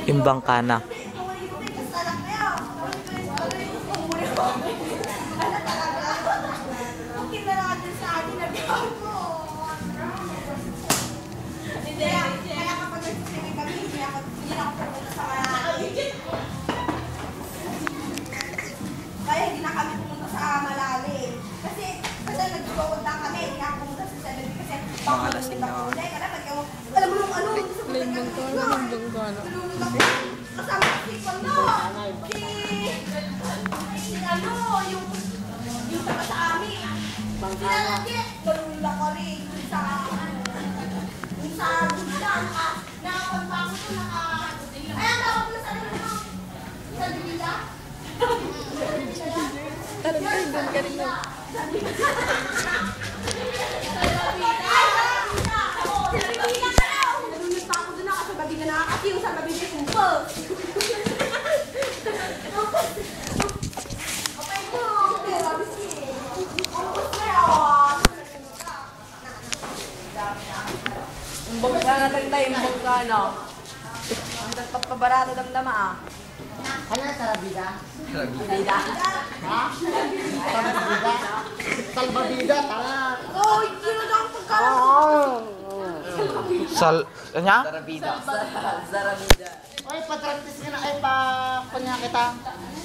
Yung bangka na. Kaya hindi na kami pumunta sa malalim. Kasi nag-forward lang kami, hindi na pumunta sa 7 kasi baka lasing na ako. Alam mo yung ano, kasama si Kono. Si ano, yung taga sa amin. Sinalagi, ganun lang ko rin. Yung sa gulang, nakapunta ko ito, ay, ang tawag ko sa ano, sa Dibila. Tarang kayo doon ka rin mo. Yung bongga natin tayo, yung bongga, no? Ang pagpabarato ng dama, ah. Ano na Tarabida? Bida. Ha? Tarabida? Salbabida, tara! Oy, yun ang pagkakas. Kanya? Zarabida. Ay, patrapis ka na. Ay, kunya kita.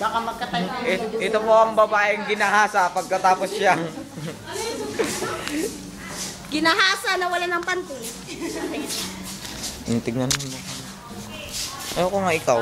Baka magkatay. Ito po ang babaeng ginahasa pagkatapos siyang Ginahasa na wala ng panty. tingnan mo. Ayoko nga ikaw.